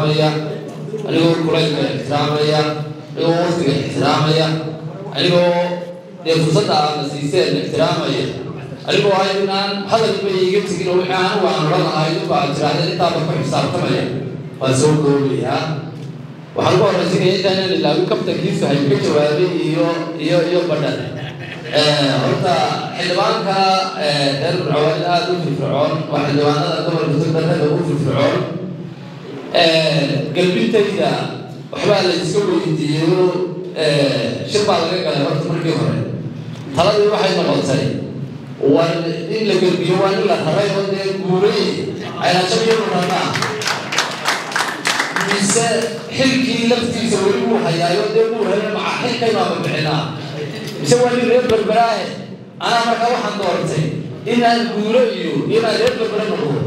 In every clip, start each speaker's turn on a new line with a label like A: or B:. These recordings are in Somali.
A: احترامية أنيقو كليك احترامية أنيقو وقتك احترامية أنيقو فرصة نسيسين احترامية أنيقو أيضاً هذا اللي يجب تكينه وحان وأنا رضا أيضاً بعد جرادة تابع حساب تمايا فسوقوا بيها وحلقوا رسيك إيدانا لله وكم تكليف هاي كجوابي إيو بدل horta xildhibaanka reer Fircoon aad u firfircoon waa xildhibaanada gobolka Togdheer ugu firfircoon galbintayda waxba la isku weydiiyo shirba laga galay horta markii hore taladii waxay noqotay waa in la galbiyo waa in la haray oo guuray ay la sameeyo marna mise xilkii laftiisa weli uu hayaayo guuray ma xilkay ma bixinaa سوى لي ريب بالبراء أنا ما كان واحد دورتي إن الجوريو إن ريب بالبراء نقول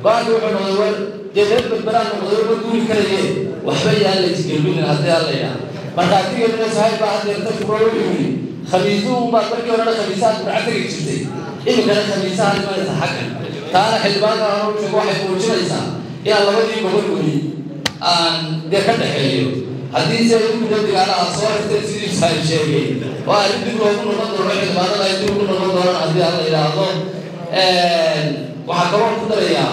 A: قالوا إحنا نقول ريب بالبراء نقول نقول كذي وحبي اللي تجيبين هذا اللي يعني ما تعطيه الناس هاي بعد يرتكبوا يقولي خبيثون ما تركوا ولا خبيثات بعتك كذي إنه كان خبيثات ما يتحكم تعال حلبان أنا مش واحد يقول شيء إنسان يا الله ودي بقولي أن ده كده حلو حديث يوم يقول على أصوات تسير ساي شيء وأريد أن أقول نقطة واحدة بعد لا يدرون نقطة هذه على الإرادة وحكرون كتريا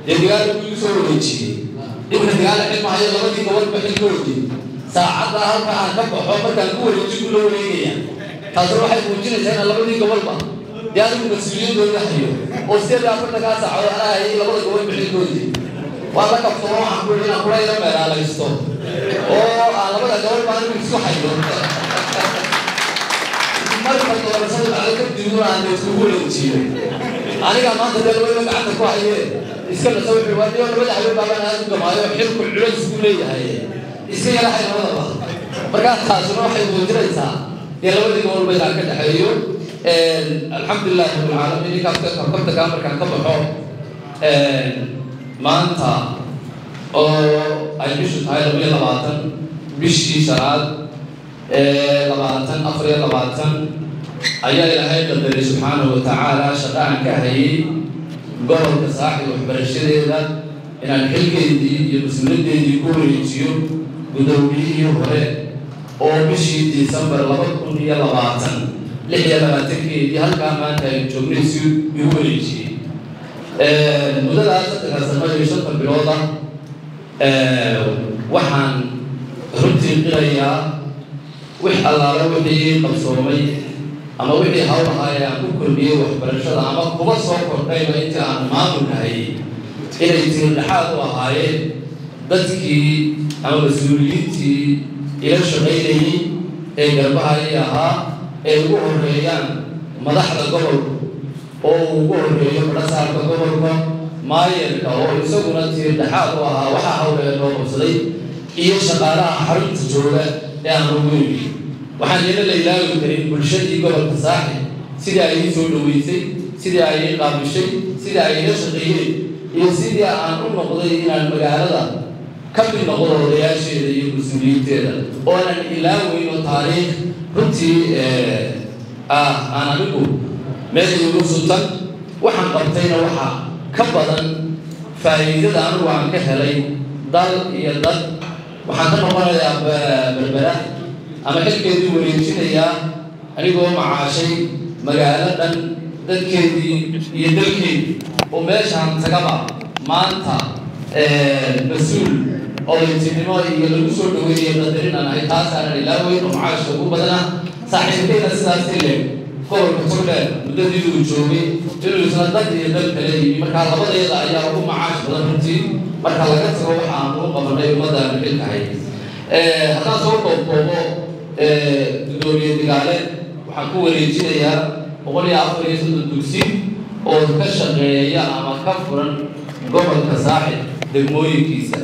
A: يبغى يسوي شيء يبغى يقال حلم هاي الله دي قوات بحلوتي ساعات هذا كان كم حوار كان كل يجيب له ليه هذا واحد موجود زين الله دي قوات ما يعني المسؤولين دول يحيوا وسير يعمل لك ساعة أنا هي الله دي قوات بحلوتي والله كفروا عقولنا كلنا ما على الإسلام أنا بقول دول ما نمسكوا حيلهم مرة رسول على كتير عن السهولة وشيء أنا كمان تدل ولا عندك واحد إسكال نسوي في الوادي ولا بدي حبيب بابا أنا أقول ما يحب كل عرس سهولة هاي إسكال لا حين هذا مركز خاص نروح يوجد إنسان يلا بدي نقول بيت على كده حيو الحمد لله رب العالمين كم تكامل كان كم حور ما أنت أو أي بيشوف هاي لو يلا بعدين بيشي شراد لبعضن أفريق لبعضن أيها الأهل قدر سبحانه وتعالى شقاء كهي قرر كساحي وحبرشده ذا إن الحلقة دي المسلمين دي يكونوا يجيو بدوبيه وهي أو بشي ديسمبر لبقون هي لبعضن لحيا لما تكي دي هل كامان كي جمريسيو يكونوا يجي مدد آسف تنسمى يشتط بالوضع وحان رمتي قرية وح الله روحي قبصومي أما وحي هاي كل بيه وحبرشة أما قبصوا كرتين وإنت عن ما منهي إلى يصير لحاظ وهاي بدكي أما مسؤوليتي إلى شغيلي قربها إياها وقوه الريان مدحنا قبل وقوه الريان مرسال قبل ما يركوا يسوون تصير لحاظ وها وحا حول النوم صدي إيه شغالة حرب تجوله يعني رجولي وحن يلا ليلا الكريم كل شيء قبل التصاحي سيدا أي سولويسي سيدا أي قابشي سيدا أي نشقيه يسيدا عن قضية إلى المجال كم من قضية رياشي ذي المسؤولين ترى وأنا الإلهي والتاريخ كنتي أنا بقول ماذا يقول سلطان وحن قبتين وحن كبدا فإذا أنا وعن كهلي ضل يضل وحنا نقول يا بربرة أما كذي وريتشين يا أنا قوم مع شيء مجالا دن كذي يدلكي وماش عن سجبا ما أنت مسؤول أو يتنمى يلبسوا دويري يقدرين أنا إتاس أنا للاوي ومعاش هو بدنا صاحبين السلاسل كور كتير مدري وجوبي تلو سنتك يدل كلي مركز بدأ يلا يا رب معاش بدنا نتي مركز لقيت روح عنه قبل يوم بدأ نحل كهي هذا صوت بابا دوري دجالة وحكوا ريجي يا وقول يا أخوي يسود الدكسي أو كشغل يا أما كفرن قبل كساحل دموي كيسة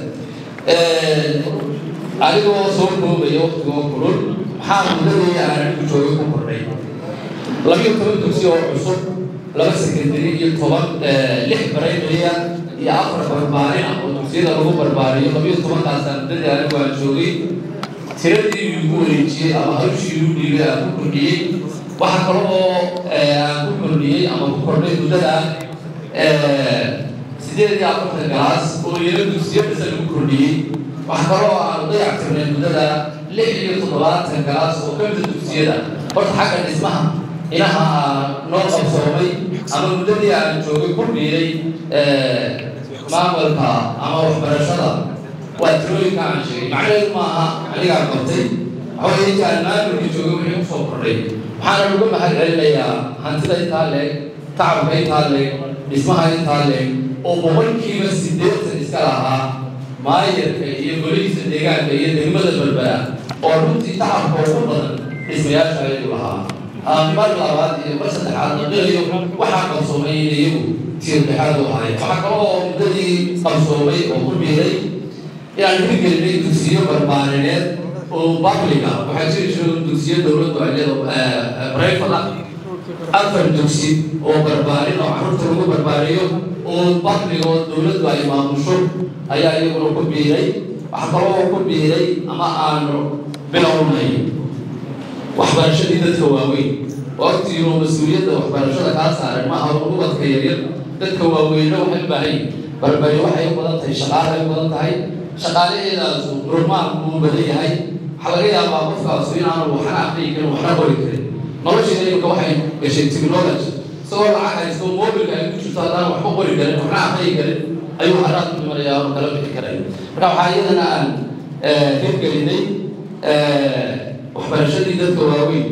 A: عليه صوته بيوقت وقرر حاول ده يعني بجوي كفرني لم يكن دكسي وعصر لما سكندري طبعا لح بريد ليا يا أفرق برباري أو دكسي ده هو برباري لم يكن طبعا كاسان ده يعني بجوي تردي يقول شيء أما هالشيء يقول له كردي وحكروا كردي أما كردي ده sideed iyo afartan galaas oo iyana dugsiyo dhisa lagu kordhiyey waxaa kaloo aanu dayactirnay muddada 6 galaas oo ka mida dugsiyada horta xagga dhismaha ilaha noo qabsoomay ama muddadii aan joogay ku biiray maamulka ama waxbarashada waa tirooyinka aan sheegay macnaheedu maaha anigaa qabtay waxaa intaan maamulka joogay wixii kusoo kordhay waxaana uga mahad celinayaa hantida intaa leeg tacabka intaa leeg dhismaha intaa leeg oo boqolkiiba 80 iska lahaa maayarka iyo golihiisa deegaanka iyo degmada Berbera oo runtii tacabka ugu badan dhismayaasha ay lahaa mar labaad iyo mar saddexaad naqliyo waxaa qabsoomay iyagu tiir dhexaad u ahay waxaa kaloo muddadii qabsoomay oo ku biiray inaan hirgelinay dugsiyo barbaarineed oo babliga waxaa jiri jiro dugsiyo dowladdu ay leedahay private afar dugsi oo barbaarin oo carruurta lagu barbaariyo oo babliga oo dowladdu ay maamusho ayaa iyaguna ku biiray waxaa kaloo ku biiray ama aanu bilownay waxbarashadii dadka waaweyn waqtigiina mas-uuliyadda waxbarashada kaa saaran maaha ubadka yaryar dadka waaweynna waxay u baahan yihiin barbari waxay u badan tahay shaqaale ay u badan tahay shaqaalaheedaasu rumaanku u badan yahay waxaa laga yaabaa qofkaasu inaanu waxna aqriyi karin waxna qori karin nolosheeda imika waxay gashay technology isagoo lacag haysto mobilka ay ku jirto haddaan waxba qori karin waxna aqriyi karin ayuu haraad ku dhimanayaa oo kala bixi karay marka waxaa iyadana aan hirgelinay waxbarashadii dadka waaweyn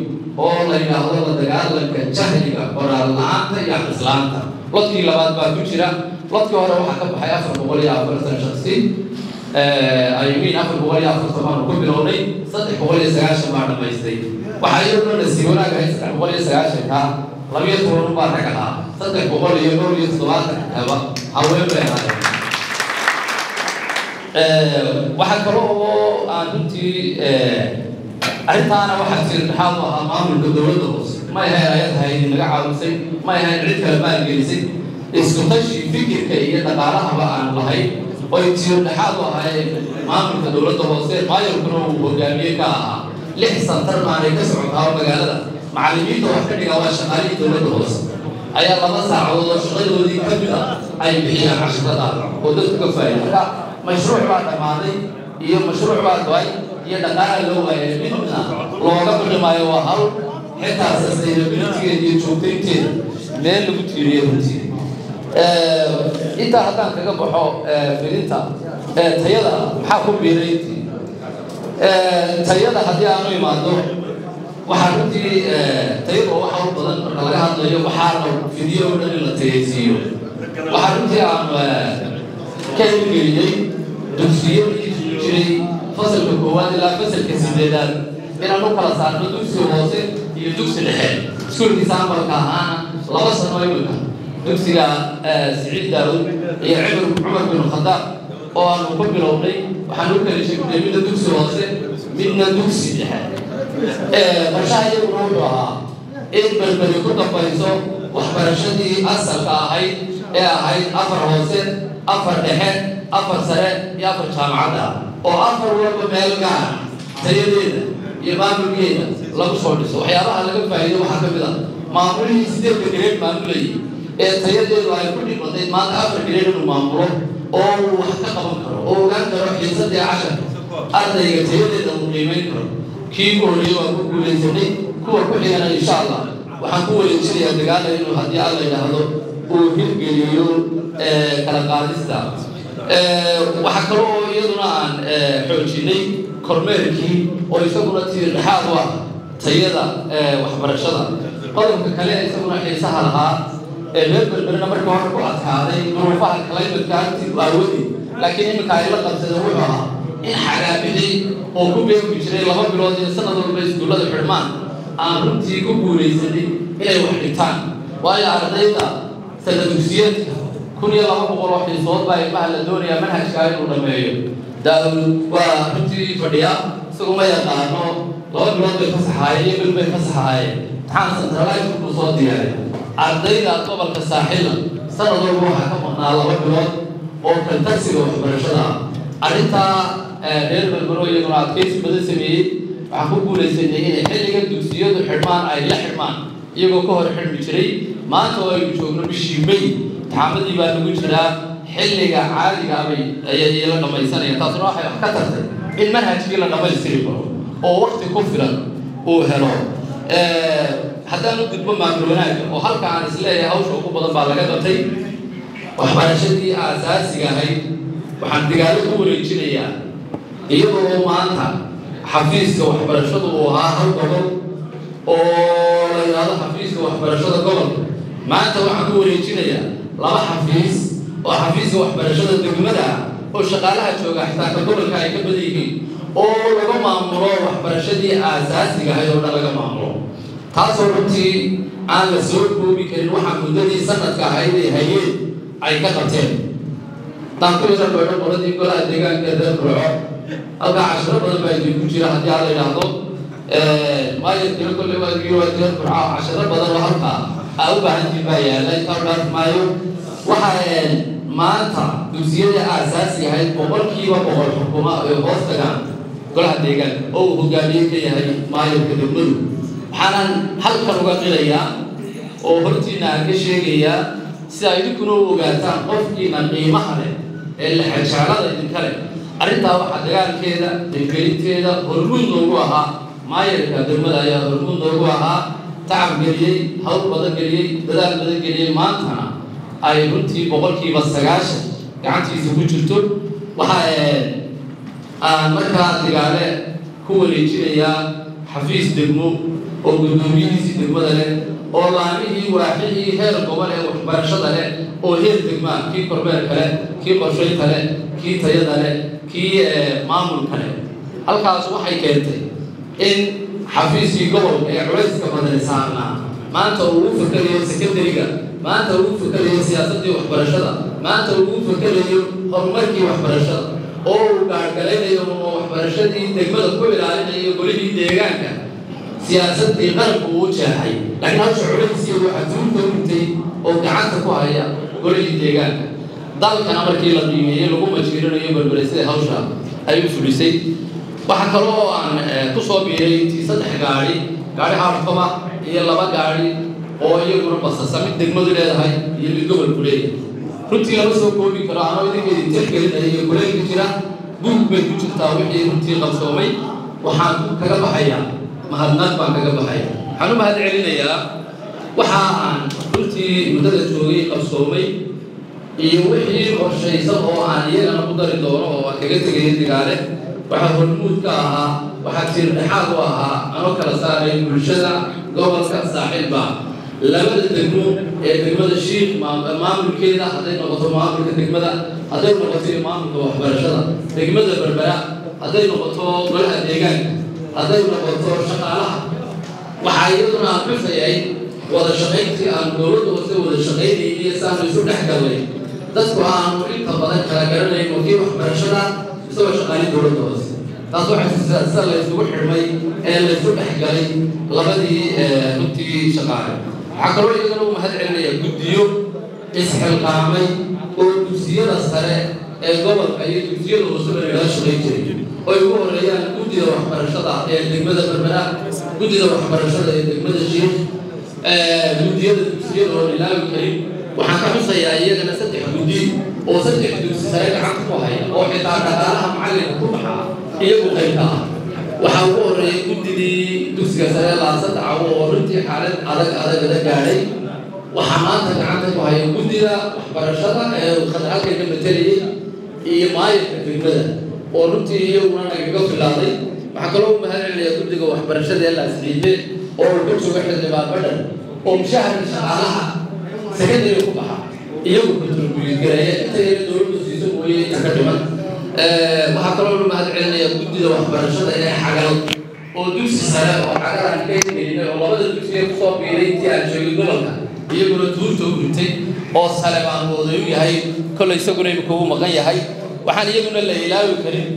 A: oo la yidhaahdo la dagaalanka jahliga qoraal la-aanta iyo akhris la-aanta lodkii labaad baa ku jira lodkii hore waxaa ka baxay 440 shakhsi aymiin 440 baanu ku bilownay 390 baa dhamaystay waxaa iyadoo la sii wanaagay 390 ka 12 baa rag ahaa 370 haba haween bay ahaayeen waxaa kaloo aan runtii arrintaana waxaa jira dhaxaad u ahaa maamulka dowladda hoose ma ahayn ayad hayd naga caawisay ma ahayn cid kale maalgelisay isku tashi fikirka iyo dhaqaalahaba aan lahayn oo jiro dhaxaad u ahaayeen maamulka dowladda hoose maayarkuna uu hogaamiye ka ahaa 6 santar maanay ka socotaa magaalada macallimiinta wax ka dhigaa waa shaqaalihii dowladda hoose ayaa 2 saacadood oo shaqadoodii ka mid ah ay bixiyaan casharada oo dadka ka faa'iido marka mashruuc baa dhamaaday iyo mashruuc baa go'ay iyo dhaqaale loo waayay midna looga biximayo waa hal xitaa sustainability-geeda iyo joogtaynteeda meel lagu tiiriyo runtii intaa haddaan kaga baxo filinta tayada maxaa ku biiray tayada haddii aanu imaado waxaa runtii tayada oo waxa u badan marka laga hadlayo waxaana fidiyo oo dhan in la tayaysiiyo waxaa runtii aanu ka hirgeliyey dugsiyadii jiray fasalka koowaad ilaa fasalka 8aad inaan u kala saarno dugsi hoose iyo dugsi dhexe iskuulkii saambalka ahaana 2 sano imika dugsiga Siciid Daawud iyo Cumar bin Khadaab oo aanu ku bilownay waxaan u kala sheegnay midna dugsi hoose midna dugsi dhexe qorshaha iyaguna wuxuu ahaa in Berberi ku dambayso waxbarashadii asalka ahayd ee ahayd 4 hoose 4 dhexe 4 sare iyo 4 jaamacad ah oo 4 walba meel gaar tayadeeda iyo maamulkeeda lagu soo dhiso waxyaabaha laga faa'iido waxaa ka mid ah maamulihii 8 grade maamulayay ee tayadeedu ay ku dhimatay maanta 4 grade inuu maamulo oo uu wax ka qaban karo oo ogaan karo xiisadii casharka ardayga tayadeeda uu qiimeyn karo kii horreeyay waa ku guulaysanay kuwa ku xigana insha Allah waxaan ku wareejinayaa dagaal inuu haddii alla yidhaahdo uu hirgeliyo kala qaadista waxaa kaloo iyaduna aan xoojinay kormeerkii oo isaguna tiir dhexaad u ah tayada waxbarashada qodobka kale isaguna xiisaha lahaa reer Berberina markii hore ku adkaaday duruufaha climate-ka aawadi laakiin iminka ay la qabsadeen wuxuu ahaa in xagaabixii oo ku beegi jiray 2 bilood iyo sanad walba iskuullada xidhmaan aan runtii ku guulaysanay inay wax dhigtaan waayo ardayda sanad dugsiyeedka 1200 xiisood baa ilmaha la doonayaa manhajka inuu dhameeyo daawud waa runtii fadhiya isagoo ma yaqaano 2 bilood bay fasaxaayeen bil bay fasaxaayeen imtixaan centralized ku soo diyaariyay ardayda gobolka saaxil sanad walba waxaa ka maqnaa 2 bilood oo kaltagsiga waxbarashada arrintaa reer Berbero iyaguna adkaysi badan sameeyey waxaan ku guulaysanay inay xilliga dugsiyadu xidhmaan ay la xidhmaan iyagoo ka hor xidhmi jiray maanta oo aynu joogno bishii May imtixaamadii baa lagu jiraa xilliga caadiga ay la dhamaysanayaan taasuna waxay wax ka tartay in manhajkii la dhamaystiri karo oo waqti ku filan uu helo haddaan u gudbo maamul wanaagga oo halka aan isleeyahay hawsha ugu badan baa laga qabtay waxbarashadii aasaasiga ahayd waxaan digaalo ku wareejinayaa iyadoo maanta xafiiska waxbarashadu uu ahaa hal gobol oo la yidhaahdo xafiiska waxbarashada gobolka maanta waxaan ku wareejinayaa laba xafiis oo xafiiska waxbarashada degmada oo shaqaalaha jooga xitaa ka gobolka ay ka badan yihiin oo laga maamulo waxbarashadii aasaasiga ahayd oo dhan laga maamulo taasoo runtii aan la soo koobi karin waxaa muddadii sanadka ahayd ay hayeen ay ka qabteen taankuisa dhoodho qoladii golaha deegaanka reer burco halkaa cashiro badan baa idinku jira haddii aan la yidhaahdo maayadkina kolley waa reer burco cashiro badan oo halkaa aa u baahantiin baa yaala intaa dhaaf maayo waxaa maanta dugsiyada aasaasiga ahayd boqolkiiba boqol xukuma ay hoos tagaan golaha deegaanka oo uu hogaamiye ka yahay maayadka degmadu waxaanan halkan uga qilayaa oo hortiina aan ka sheegayaa si ay idinkuna u ogaataan qofkiina qiimaha leh ee lexejaalada idinka leh arrintaa waxaa dagaalkeeda hirgelinteeda hormuud noogu ahaa maayarka degmada ayaa hormuud noogu ahaa tacab geliyey hawl badan geliyey dadaal badan geliyey maantana ay runtii boqolkiiba 90 gacantiisa ku jirto waxaa aan markaa digaale ku wareejinayaa xafiis degmo oo gudoomiyihiisii degmada leh oo laamihii waaxidii heer gobol ee waxbarashada leh oo heer degmaa kii kormeerka leh kii qorshaynta leh kii tayada leh kii maamulka leh halkaas waxay keentay in xafiiskii gobolka ee culayska badan saarnaa maanta uu fakarayo secondary-ga maanta uu fakarayo siyaasadii waxbarashada maanta uu fakarayo horumarkii waxbarashada oo uu gaargalaynayo waxbarashadii degmada ku ilaalinayo golihii deegaanka siyaasadii qaranku uu jeexay laakiin hawsha culaysiya waxaa duulka u dhintay oo gacanta ku haya golihii deegaanka dalkana markii la qiimeeyey lagu majiirinayo barbarisada hawsha ay u fulisay waxaa kale oo aan ku soo biiray intii 3 gaari hardcover iyo 2 gaari oo iyaguna basasa mid degmadu leedahay iyo mid gobolku leeyahay runtii lama soo koobi karo anoo idinkeedii tirgelinaya iyo kuleelka jira buug bay ku jirtaa wixii runtii qabsoomay waxaan kaga baxayaa mahadnaq baan kaga baxaya waxaan u mahad celinayaa waxa aan runtii muddada joogay qabsoomay iyo wixii qorshaysan oo aan iyagana ku dari doono oo aan kaga tegay digaale waxa hormuud ka ahaa waxaa tir dhexaad u ahaa anoo kala saaray bulshada gobolka saaxiibba labada degmo ee degmada shiikh maamulkeeda hadday noqoto maamulka degmada hadday noqoto maamulka waxbarashada degmada berbera hadday noqoto golaha deegaanka hadday noqoto shaqaalaha waxaa iyaduna xusayay wada shaqayntii aan dowladda hoose wada shaqaynayay iyo saanu isu dhex galnay dadku aanu inta badan kala garanayn wakii waxbarashada isagoo shaqaalin dowladda hoose taas waxay sida la isugu xidhmay ee la isu dhex galay labadii runtii shaqaale waxaa kaloo iyagana u mahad celinaya guddiyo isxilqaamay oo dugsiyada sare ee gobolka iyo dugsiyada hoose lagala shaqayn jiray oo ay ugu horeeyaan guddida waxbarashada ee degmada berbera guddida waxbarashada ee degmada shiikh guddiyada dugsiyada oo ilaawi karin waxaan ka xusayaa iyagana 3 guddi oo 3 dugsi sare gacanta ku haya oo xitaa dhaqaalaha macalinka ku baxaa iyagu qaybka ah waxaa ugu horeeyay guddidii dugsiga sare laasada cawo oo runtii xaalad adag gaadhay waxaa maanta gacanta ku haya guddida waxbarashada ee halkay ka matalayay iyo maayarka degmada oo runtii iyaguna nagaga filaaday waxaa kaloo u mahad celinayaa guddiga waxbarashada ee laasliibe oo uu ka jooga xildhibaan badhan oo mushaharka shaqaalaha secondary ku baxa iyagu contribute gareeya inta yar dowladdu siiso mooye inta ka dhiman waxaa kaloo u mahad celinayaa guddida waxbarashada ee xagal oo dugsi sare oo xagalaan ka helina oo labada dugsiga kusoo biiray intii aan joogay gobolka iyaguna tuurta u dhintay oo sale baan oday u yahay kolley isaguna imika uu maqan yahay waxaan iyaguna la ilaawi karin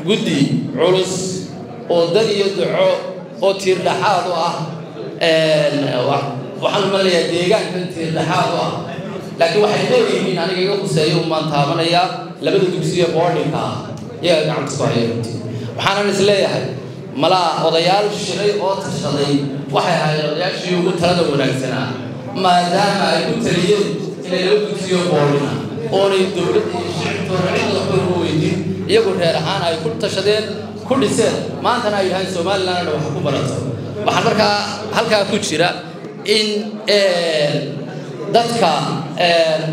A: guddi culus oo dan iyo duco oo tiir dhaxaad u ah waxaan umaleeyaa deegaankan tiir dhaxaad u ah laakiin waxay leeyihiin aniga iga khuseeyo umaan taabanayaa labada dugsiya boardingka ah iyaga gacanta ku haya runtii waxaanan is leeyahay malaa odayaal shiray oo tashaday waxay ahayd odayaashii ugu talada wanaagsanaa maadaama ay ku taliyeen inay laba dugsiyo boardinga oonay dowladda iyo shacabkooda cidda waxba uga weydiin iyagoo reer ahaan ay ku tashadeen ku dhiseen maantana ay yidhahdeen somalilandna wax ku barato waxaan markaa halkaa ku jira in dadka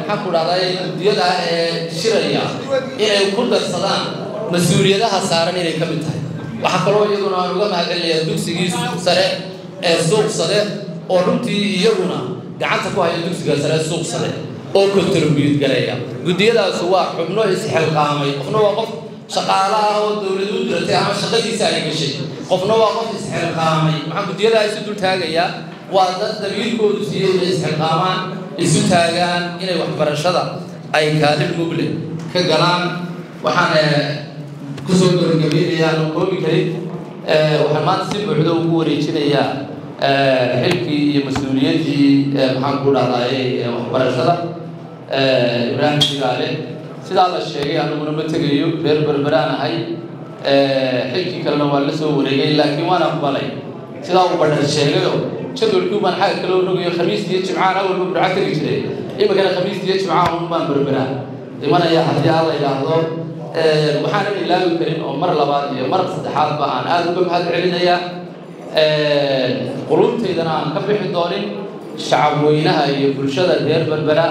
A: maxaan ku dhahday guddiyada shiraya inay ku darsadaan mas-uuliyadaha saaran inay ka mid tahay waxaa kaloo iyaguna aan uga mahadcelinayaa dugsigii sare ee suuqsade oo runtii iyaguna gacanta ku haya dugsiga sare suuqsade oo contribute gareeya guddiyadaas waa xubno isxilqaamay qofna waa qof shaqaalaha oo dawladdu u diratay ama shaqadiisa ay gashay qofna waa qof isxilqaamay waxaan guddiyada isu dul taagaya waa dad dabiirkoodu siiyay inay isxilqaamaan isu taagaan inay waxbarashada ay kaalin mugle ka galaan waxaan kusoo gabagabaynayaa aan koobi karin waxaan maanta si buuxda ugu wareejinayaa xilkii iyo mas-uuliyaddii maxaan ku dhahdaayey waxbarashada ibraahim sigaale sidaa la sheegay aniguna ma tegayo reer berberaan ahay xilkii kalena waa la soo wareegay laakiin waan aqbalay sidaa uu badhar sheegayo jadwalkii baan xagga kaloo rogayo khamiistii iyo jimcahan awalba burca tegi jiray iminkana khamiistii iyo jimcahan un baan berberaan dhimanaya haddii aan la yidhaahdo waxaanan ilaawi karin oo mar labaad iyo mar saddexaadba aan aada uga mahad celinayaa qulubtaydana aan ka bixi doonin shacab weynaha iyo bulshada reer berbera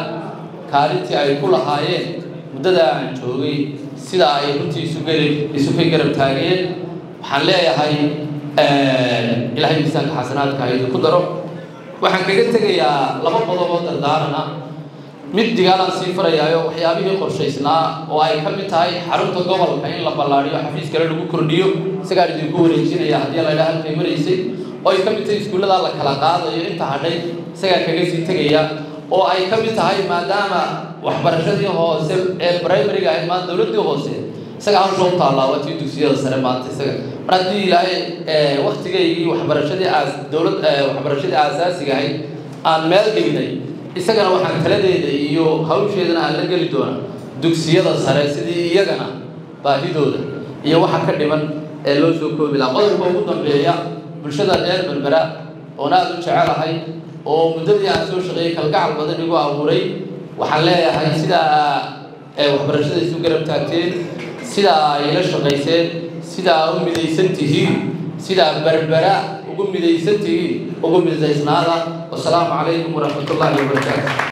A: kaalintii ay ku lahaayeen muddada aan joogay sida ay runtii isu ka garab taageen waxaan leeyahay ilaahay miisaanka xasanaadka ha idinku daro waxaan kaga tegayaa laba qodob oo dardaarana mid digaalaan sii farayaayo waxyaabihii qorshaysnaa oo ay ka mid tahay xarunta gobolka in la ballaadhiyo xafiis kale lagu kordhiyo isagaan idinku wareejinaya haddii la idhaha halkay maraysay oo ay ka mid tahay iskuullada la kala qaadayo inta hadhay isagaa kaga sii tegaya oo ay ka mid tahay maadaama waxbarashadii hoose ee primariga ahayd maanta dowladdii hoose isaga hawsha u taallaa waa tii dugsiyada sare maanta isaga mar haddii ilaahay waktigaygii waxbarashadii aasaasiga ahayd aan meel dhignay isagana waxaan taladeeda iyo hawsheedana aan la geli doona dugsiyada sare sidii iyagana baahidooda iyo waxa ka dhiman ee loo soo koobi lahaa qodobka ugu dambeeya bulshada reer berbera oon aada u jecelahay oo muddadii aan soo shaqeeyey kalgacal badan igu abuuray waxaan leeyahay sidaa waxbarashada isu garab taagteen sidaa ay la shaqayseen sidaa u midaysan tihiin sidaa berbera ugu midaysan tihiin ugu midaysnaada wasalaamu calaykum waraxmatullaahi wabarakaatu